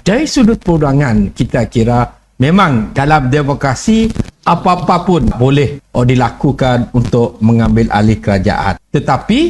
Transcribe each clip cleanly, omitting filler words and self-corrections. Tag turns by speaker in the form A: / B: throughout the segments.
A: Dari sudut pandangan kita kira memang dalam demokrasi apa-apa pun boleh dilakukan untuk mengambil alih kerajaan. Tetapi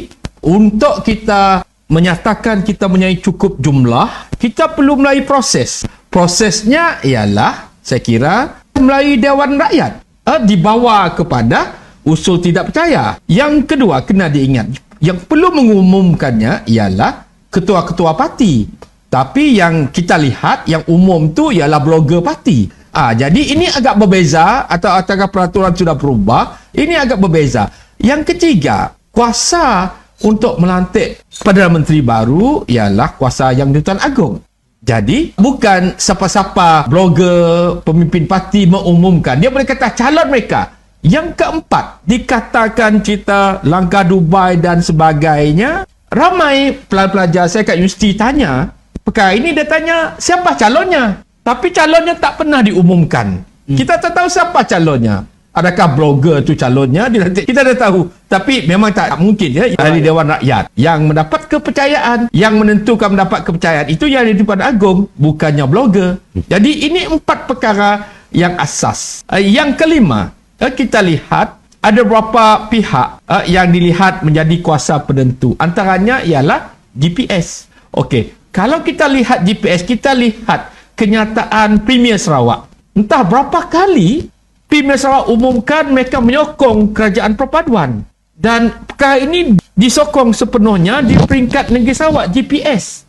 A: untuk kita menyatakan kita mempunyai cukup jumlah, kita perlu melalui proses. Prosesnya ialah saya kira melalui Dewan Rakyat, dibawa kepada usul tidak percaya. Yang kedua kena diingat, yang perlu mengumumkannya ialah ketua-ketua parti. Tapi yang kita lihat yang umum tu ialah blogger parti. Jadi ini agak berbeza, atau peraturan sudah berubah, ini agak berbeza. Yang ketiga, kuasa untuk melantik Perdana Menteri baru ialah kuasa Yang di-Tuan Agong. Jadi bukan siapa-siapa blogger, pemimpin parti mengumumkan, dia boleh kata calon mereka. Yang keempat, dikatakan cerita langkah Dubai dan sebagainya. Ramai pelajar saya kat universiti tanya perkara ini, dia tanya siapa calonnya, tapi calonnya tak pernah diumumkan. Kita tak tahu siapa calonnya. Adakah blogger tu calonnya? Kita dah tahu. Tapi memang tak mungkin ya, dari Dewan Rakyat yang mendapat kepercayaan, yang menentukan mendapat kepercayaan itu yang di-Tuan Agong, bukannya blogger. Jadi ini 4 perkara yang asas. Yang kelima, kita lihat ada beberapa pihak yang dilihat menjadi kuasa penentu. Antaranya ialah GPS. Okey, kalau kita lihat GPS, kita lihat kenyataan Premier Sarawak. Entah berapa kali Premier Sarawak umumkan mereka menyokong kerajaan perpaduan. Dan perkara ini disokong sepenuhnya di peringkat negeri Sarawak, GPS.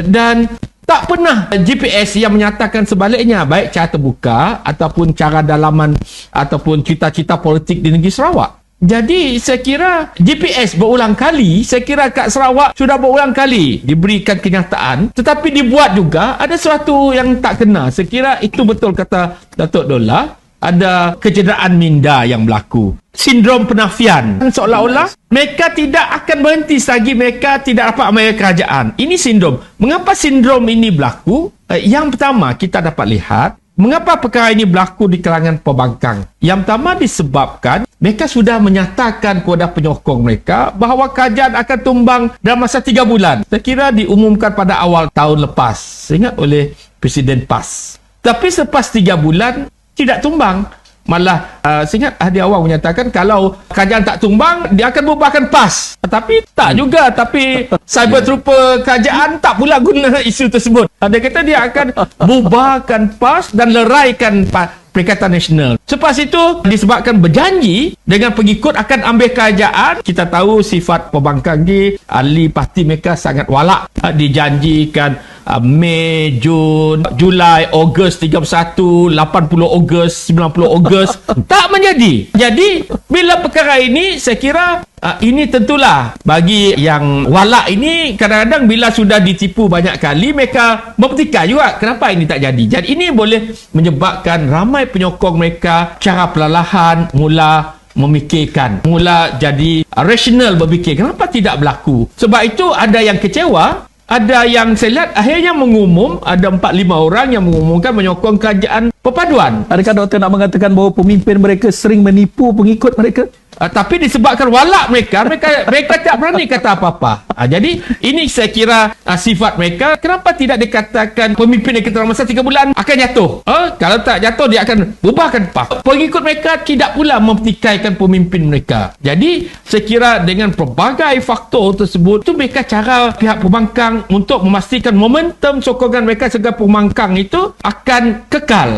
A: Dan tak pernah GPS yang menyatakan sebaliknya, baik cara terbuka ataupun cara dalaman ataupun cita-cita politik di negeri Sarawak. Jadi saya kira GPS berulang kali, saya kira kat Sarawak sudah berulang kali diberikan kenyataan, tetapi dibuat juga ada sesuatu yang tak kena. Saya kira itu betul kata Datuk Dollah, ada kecederaan minda yang berlaku. Sindrom penafian. Seolah-olah mereka tidak akan berhenti selagi mereka tidak dapat amanah kerajaan. Ini sindrom. Mengapa sindrom ini berlaku? Yang pertama kita dapat lihat, mengapa perkara ini berlaku di kalangan pembangkang? Yang pertama disebabkan mereka sudah menyatakan kepada penyokong mereka bahawa kerajaan akan tumbang dalam masa 3 bulan. Saya kira diumumkan pada awal tahun lepas, ingat oleh Presiden PAS. Tapi selepas 3 bulan tidak tumbang. Malah saya ingat Hadi Awang menyatakan kalau kerajaan tak tumbang, dia akan bubarkan PAS. Tapi tak juga. Tapi cyber trooper kerajaan tak pula guna isu tersebut. Dia kata dia akan bubarkan PAS dan leraikan Perikatan Nasional. Selepas itu disebabkan berjanji dengan pengikut akan ambil kerajaan. Kita tahu sifat pembangkang ni, ahli parti mereka sangat walak. Dijanjikan Mei, Jun, Julai, Ogos 31, 80 Ogos, 90 Ogos. Tak menjadi. Jadi bila perkara ini, saya kira ini tentulah bagi yang walak ini, kadang-kadang bila sudah ditipu banyak kali, mereka berpetikar juga kenapa ini tak jadi. Jadi ini boleh menyebabkan ramai penyokong mereka cara perlahan mula memikirkan, mula jadi rasional berfikir kenapa tidak berlaku. Sebab itu ada yang kecewa, ada yang saya lihat akhirnya mengumum, ada 4-5 orang yang mengumumkan menyokong kerajaan perpaduan.
B: Adakah doktor nak mengatakan bahawa pemimpin mereka sering menipu pengikut mereka?
A: Tapi disebabkan walak mereka tak berani kata apa-apa. Jadi ini saya kira sifat mereka. Kenapa tidak dikatakan pemimpin mereka dalam masa 3 bulan akan jatuh? Kalau tak jatuh, dia akan bubarkan PAS. Pengikut mereka tidak pula mempertikaikan pemimpin mereka. Jadi saya kira dengan pelbagai faktor tersebut, itu mereka cara pihak pembangkang untuk memastikan momentum sokongan mereka sebagai pembangkang itu akan kekal.